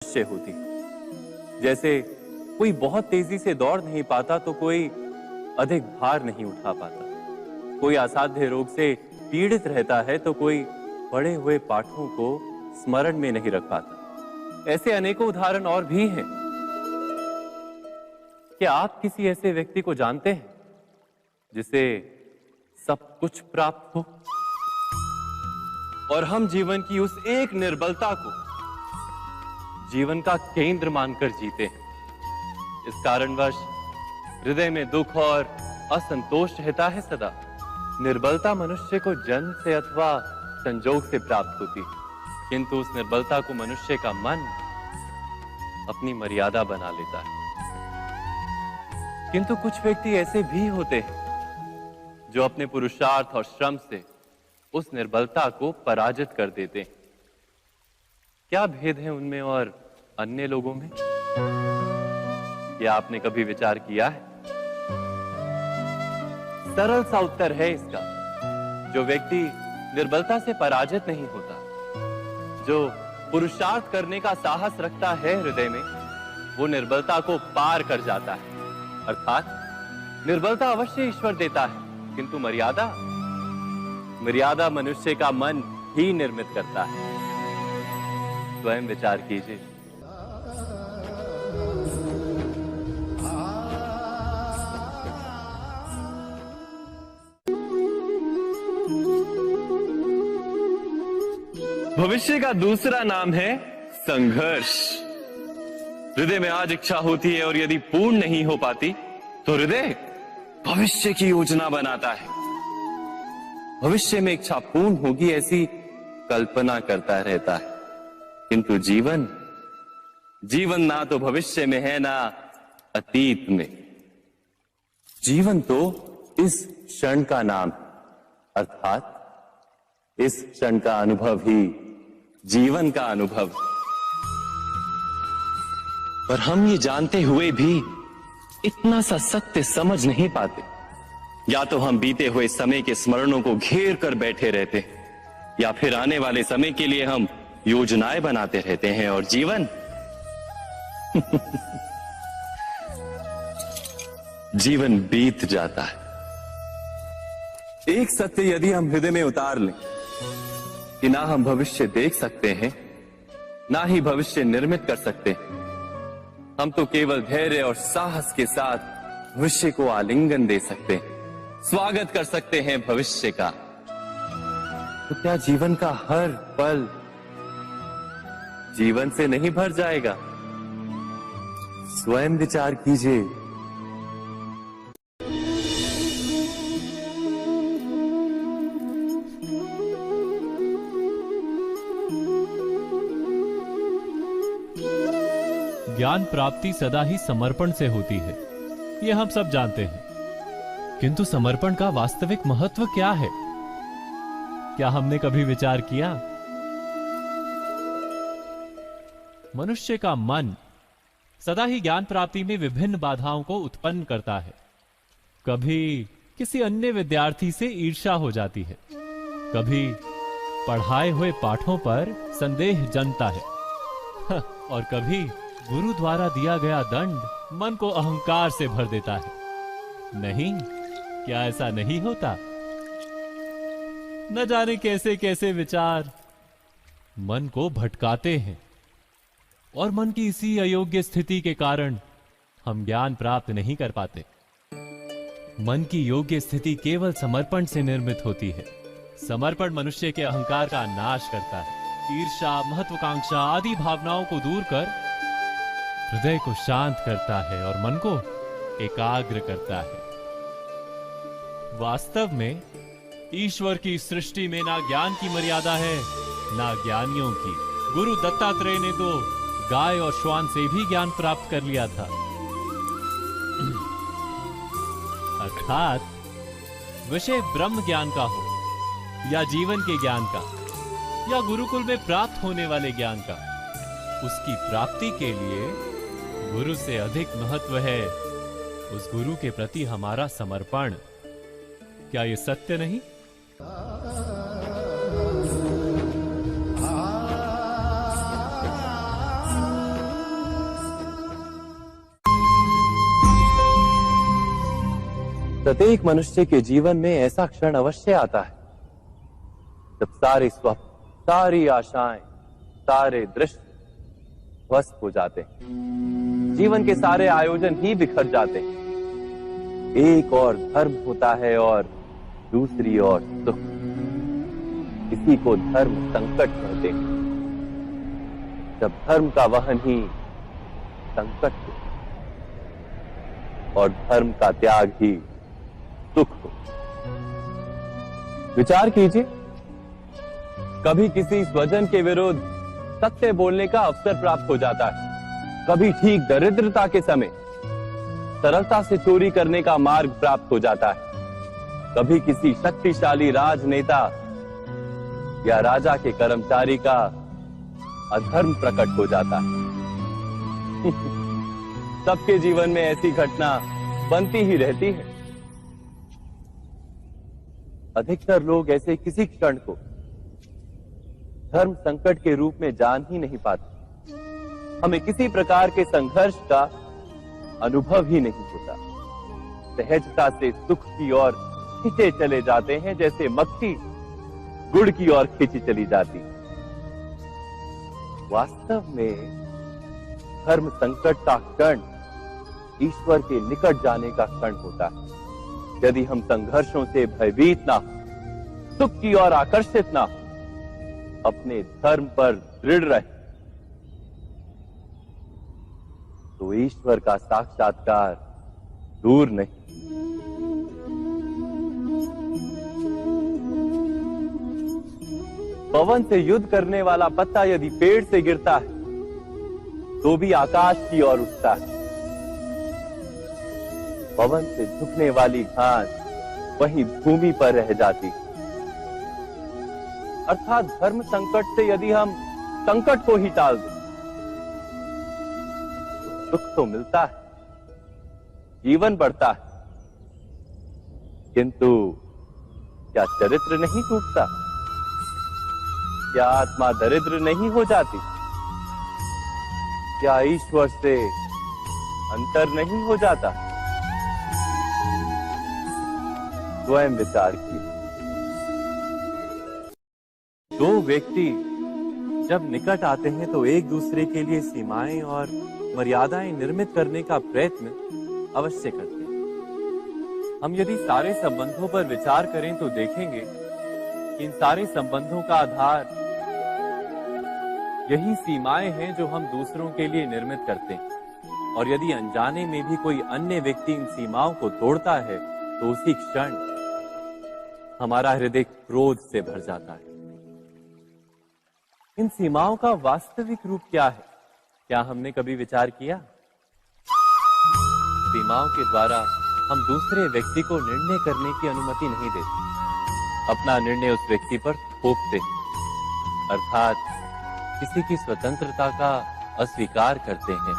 से होती। जैसे कोई बहुत तेजी से दौड़ नहीं पाता तो कोई अधिक भार नहीं उठा पाता, कोई असाध्य रोग से पीड़ित रहता है तो कोई पढ़े हुए पाठों को स्मरण में नहीं रख पाता। ऐसे अनेकों उदाहरण और भी हैं। क्या आप किसी ऐसे व्यक्ति को जानते हैं जिसे सब कुछ प्राप्त हो और हम जीवन की उस एक निर्बलता को जीवन का केंद्र मानकर जीते हैं? इस कारणवश हृदय में दुख और असंतोष रहता है सदा। निर्बलता मनुष्य को जन्म से अथवा संजोग से प्राप्त होती है, किंतु उस निर्बलता को मनुष्य का मन अपनी मर्यादा बना लेता है। किंतु कुछ व्यक्ति ऐसे भी होते हैं जो अपने पुरुषार्थ और श्रम से उस निर्बलता को पराजित कर देते हैं। क्या भेद है उनमें और अन्य लोगों में? क्या आपने कभी विचार किया है? सरल सा उत्तर है इसका। जो व्यक्ति निर्बलता से पराजित नहीं होता, जो पुरुषार्थ करने का साहस रखता है हृदय में, वो निर्बलता को पार कर जाता है। अर्थात निर्बलता अवश्य ईश्वर देता है, किंतु मर्यादा मनुष्य का मन ही निर्मित करता है। स्वयं विचार कीजिए। भविष्य का दूसरा नाम है संघर्ष। हृदय में आज इच्छा होती है और यदि पूर्ण नहीं हो पाती तो हृदय भविष्य की योजना बनाता है। भविष्य में इच्छा पूर्ण होगी ऐसी कल्पना करता रहता है, किंतु जीवन ना तो भविष्य में है ना अतीत में। जीवन तो इस क्षण का नाम, अर्थात इस क्षण का अनुभव ही जीवन का अनुभव। पर हम ये जानते हुए भी इतना सा सत्य समझ नहीं पाते। या तो हम बीते हुए समय के स्मरणों को घेर कर बैठे रहते हैं, या फिर आने वाले समय के लिए हम योजनाएं बनाते रहते हैं और जीवन जीवन बीत जाता है। एक सत्य यदि हम हृदय में उतार लें कि ना हम भविष्य देख सकते हैं, ना ही भविष्य निर्मित कर सकते हैं, हम तो केवल धैर्य और साहस के साथ भविष्य को आलिंगन दे सकते हैं, स्वागत कर सकते हैं भविष्य का। तो क्या जीवन का हर पल जीवन से नहीं भर जाएगा? स्वयं विचार कीजिए। ज्ञान प्राप्ति सदा ही समर्पण से होती है, यह हम सब जानते हैं। किंतु समर्पण का वास्तविक महत्व क्या है? क्या हमने कभी विचार किया? मनुष्य का मन सदा ही ज्ञान प्राप्ति में विभिन्न बाधाओं को उत्पन्न करता है। कभी किसी अन्य विद्यार्थी से ईर्ष्या हो जाती है, कभी पढ़ाए हुए पाठों पर संदेह जन्मता है और कभी गुरु द्वारा दिया गया दंड मन को अहंकार से भर देता है। नहीं, क्या ऐसा नहीं होता? न जाने कैसे कैसे विचार मन को भटकाते हैं और मन की इसी अयोग्य स्थिति के कारण हम ज्ञान प्राप्त नहीं कर पाते। मन की योग्य स्थिति केवल समर्पण से निर्मित होती है। समर्पण मनुष्य के अहंकार का नाश करता है, ईर्ष्या, महत्वाकांक्षा आदि भावनाओं को दूर कर हृदय को शांत करता है और मन को एकाग्र करता है। वास्तव में ईश्वर की सृष्टि में ना ज्ञान की मर्यादा है, ना ज्ञानियों की। गुरु दत्तात्रेय ने तो गाय और श्वान से भी ज्ञान प्राप्त कर लिया था। अर्थात विषय ब्रह्म ज्ञान का हो या जीवन के ज्ञान का या गुरुकुल में प्राप्त होने वाले ज्ञान का, उसकी प्राप्ति के लिए गुरु से अधिक महत्व है उस गुरु के प्रति हमारा समर्पण। क्या ये सत्य नहीं? प्रत्येक मनुष्य के जीवन में ऐसा क्षण अवश्य आता है जब सारे स्वप्न, सारी आशाएं, सारे दृश्य ध्वस्त हो जाते हैं। जीवन के सारे आयोजन ही बिखर जाते हैं। एक और धर्म होता है और दूसरी ओर सुख। इसी को धर्म संकट कहते हैं। जब धर्म का वहन ही संकट हो और धर्म का त्याग ही सुख हो। विचार कीजिए, कभी किसी स्वजन के विरुद्ध सत्य बोलने का अवसर प्राप्त हो जाता है, कभी ठीक दरिद्रता के समय सरलता से चोरी करने का मार्ग प्राप्त हो जाता है, कभी किसी शक्तिशाली राजनेता या राजा के कर्मचारी का अधर्म प्रकट हो जाता है। सबके जीवन में ऐसी घटना बनती ही रहती है। अधिकतर लोग ऐसे किसी क्षण को धर्म संकट के रूप में जान ही नहीं पाते। हमें किसी प्रकार के संघर्ष का अनुभव ही नहीं होता। सहजता से सुख की ओर खींचे चले जाते हैं, जैसे मक्खी गुड़ की ओर खींची चली जाती। वास्तव में धर्म संकट का क्षण ईश्वर के निकट जाने का क्षण होता है। यदि हम संघर्षों से भयभीत ना हो, सुख की ओर आकर्षित ना हो, अपने धर्म पर दृढ़ रहे, तो ईश्वर का साक्षात्कार दूर नहीं। पवन से युद्ध करने वाला पत्ता यदि पेड़ से गिरता है तो भी आकाश की ओर उठता है। पवन से झुकने वाली घास वहीं भूमि पर रह जाती। अर्थात धर्म संकट से यदि हम संकट को ही टाल दें तो सुख तो मिलता है, जीवन बढ़ता है, किंतु क्या चरित्र नहीं टूटता? क्या आत्मा दरिद्र नहीं हो जाती? क्या ईश्वर से अंतर नहीं हो जाता? स्वयं विचार कीजिए। दो व्यक्ति जब निकट आते हैं तो एक दूसरे के लिए सीमाएं और मर्यादाएं निर्मित करने का प्रयत्न अवश्य करते हैं। हम यदि सारे संबंधों पर विचार करें तो देखेंगे कि इन सारे संबंधों का आधार यही सीमाएं हैं जो हम दूसरों के लिए निर्मित करते हैं। और यदि अनजाने में भी कोई अन्य व्यक्ति इन सीमाओं को तोड़ता है तो उसी क्षण हमारा हृदय क्रोध से भर जाता है। इन सीमाओं का वास्तविक रूप क्या है? क्या हमने कभी विचार किया? सीमाओं के द्वारा हम दूसरे व्यक्ति को निर्णय करने की अनुमति नहीं देते, अपना निर्णय उस व्यक्ति पर थोपते हैं, अर्थात किसी की स्वतंत्रता का अस्वीकार करते हैं।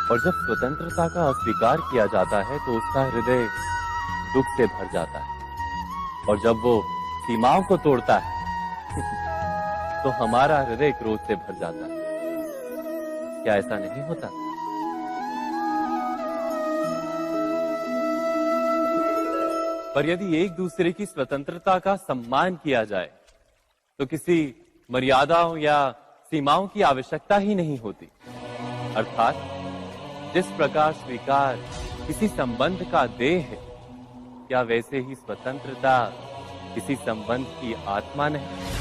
और जब स्वतंत्रता का अस्वीकार किया जाता है तो उसका हृदय दुख से भर जाता है। और जब वो सीमाओं को तोड़ता है तो हमारा हृदय क्रोध से भर जाता है। क्या ऐसा नहीं होता? पर यदि एक दूसरे की स्वतंत्रता का सम्मान किया जाए तो किसी मर्यादाओं या सीमाओं की आवश्यकता ही नहीं होती। अर्थात जिस प्रकार स्वीकार किसी संबंध का देह है, क्या वैसे ही स्वतंत्रता किसी संबंध की आत्मा नहीं?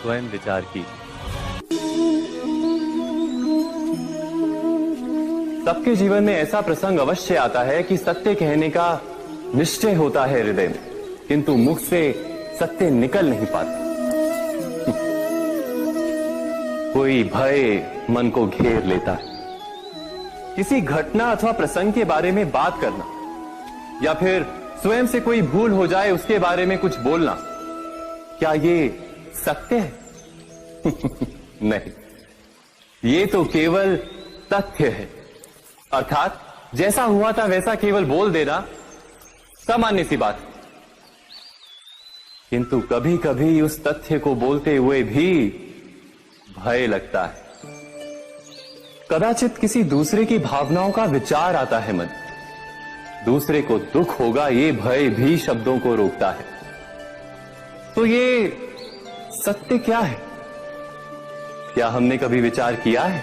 स्वयं विचार कीजिए। सबके जीवन में ऐसा प्रसंग अवश्य आता है कि सत्य कहने का निश्चय होता है हृदय में, किंतु मुख से सत्य निकल नहीं पाता। कोई भय मन को घेर लेता है। किसी घटना अथवा प्रसंग के बारे में बात करना या फिर स्वयं से कोई भूल हो जाए उसके बारे में कुछ बोलना, क्या ये सत्य है? नहीं, ये तो केवल तथ्य है। अर्थात जैसा हुआ था वैसा केवल बोल देना सामान्य सी बात। किंतु कभी कभी उस तथ्य को बोलते हुए भी भय लगता है। कदाचित किसी दूसरे की भावनाओं का विचार आता है मन। दूसरे को दुख होगा ये भय भी शब्दों को रोकता है। तो ये सत्य क्या है? क्या हमने कभी विचार किया है?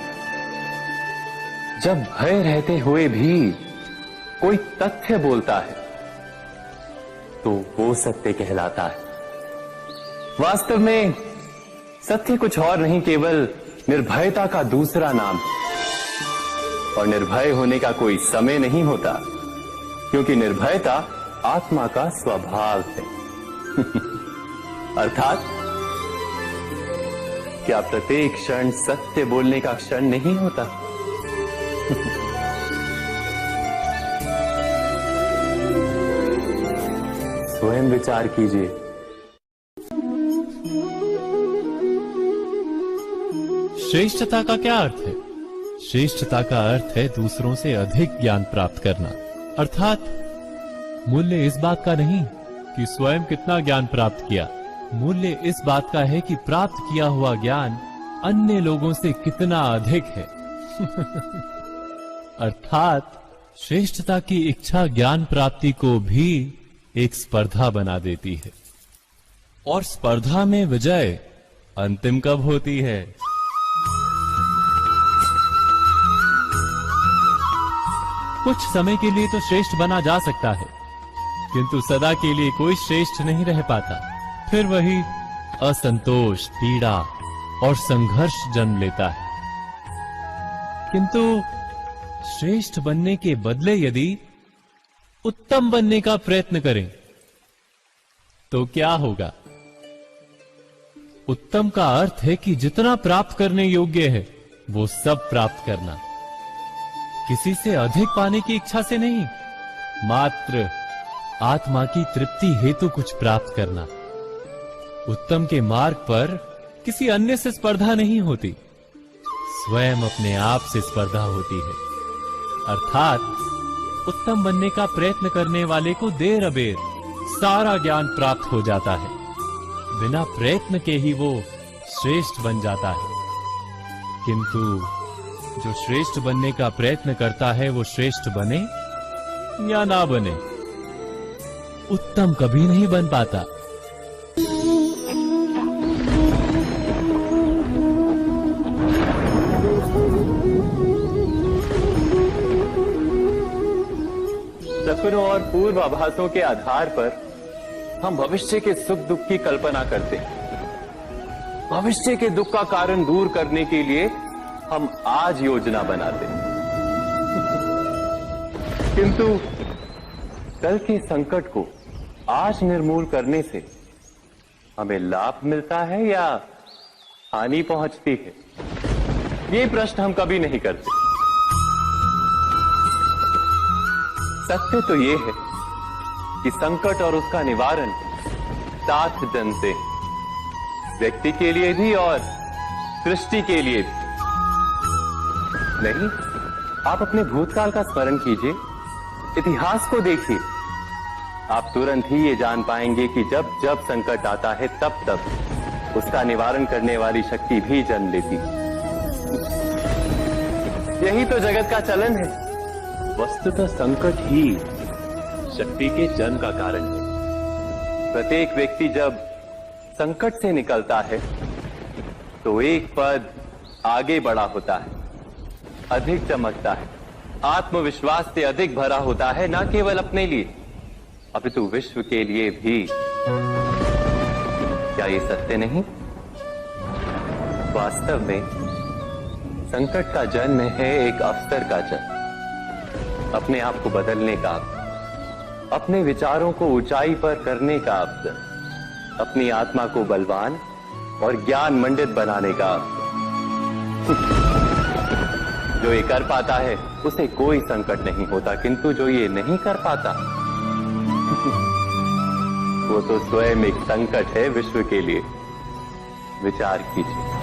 जब भय रहते हुए भी कोई तथ्य बोलता है तो वो सत्य कहलाता है। वास्तव में सत्य कुछ और नहीं, केवल निर्भयता का दूसरा नाम है। और निर्भय होने का कोई समय नहीं होता, क्योंकि निर्भयता आत्मा का स्वभाव है। अर्थात क्या प्रत्येक क्षण सत्य बोलने का क्षण नहीं होता? स्वयं विचार कीजिए। श्रेष्ठता का क्या अर्थ है? श्रेष्ठता का अर्थ है दूसरों से अधिक ज्ञान प्राप्त करना। अर्थात मूल्य इस बात का नहीं कि स्वयं कितना ज्ञान प्राप्त किया, मूल्य इस बात का है कि प्राप्त किया हुआ ज्ञान अन्य लोगों से कितना अधिक है। अर्थात श्रेष्ठता की इच्छा ज्ञान प्राप्ति को भी एक स्पर्धा बना देती है। और स्पर्धा में विजय अंतिम कब होती है? कुछ समय के लिए तो श्रेष्ठ बना जा सकता है, किंतु सदा के लिए कोई श्रेष्ठ नहीं रह पाता। फिर वही असंतोष, पीड़ा और संघर्ष जन्म लेता है। किंतु श्रेष्ठ बनने के बदले यदि उत्तम बनने का प्रयत्न करें तो क्या होगा? उत्तम का अर्थ है कि जितना प्राप्त करने योग्य है वो सब प्राप्त करना, किसी से अधिक पाने की इच्छा से नहीं, मात्र आत्मा की तृप्ति हेतु कुछ प्राप्त करना। उत्तम के मार्ग पर किसी अन्य से स्पर्धा नहीं होती, स्वयं अपने आप से स्पर्धा होती है। अर्थात उत्तम बनने का प्रयत्न करने वाले को देर अबेर सारा ज्ञान प्राप्त हो जाता है। बिना प्रयत्न के ही वो श्रेष्ठ बन जाता है। किंतु जो श्रेष्ठ बनने का प्रयत्न करता है वो श्रेष्ठ बने या ना बने, उत्तम कभी नहीं बन पाता। सपनों और पूर्वाभासों के आधार पर हम भविष्य के सुख दुख की कल्पना करते हैं। भविष्य के दुख का कारण दूर करने के लिए हम आज योजना बनाते हैं। किंतु कल के संकट को आज निर्मूल करने से हमें लाभ मिलता है या हानि पहुंचती है? ये प्रश्न हम कभी नहीं करते। सत्य तो ये है कि संकट और उसका निवारण साथ जनते हैं, व्यक्ति के लिए भी और सृष्टि के लिए भी। नहीं, आप अपने भूतकाल का स्मरण कीजिए, इतिहास को देखिए। आप तुरंत ही ये जान पाएंगे कि जब जब संकट आता है तब तब उसका निवारण करने वाली शक्ति भी जन्म लेती है। यही तो जगत का चलन है। वस्तुतः संकट ही शक्ति के जन्म का कारण है। प्रत्येक व्यक्ति जब संकट से निकलता है तो एक पद आगे बढ़ा होता है, अधिक चमकता है, आत्मविश्वास से अधिक भरा होता है, न केवल अपने लिए अपितु विश्व के लिए भी। क्या ये सत्य नहीं? वास्तव में संकट का जन्म है एक अवसर का जन्म, अपने आप को बदलने का, अपने विचारों को ऊंचाई पर करने का अवसर, अपनी आत्मा को बलवान और ज्ञान मंडित बनाने का अवसर। जो ये कर पाता है उसे कोई संकट नहीं होता, किंतु जो ये नहीं कर पाता वो तो स्वयं एक संकट है विश्व के लिए। विचार कीजिए।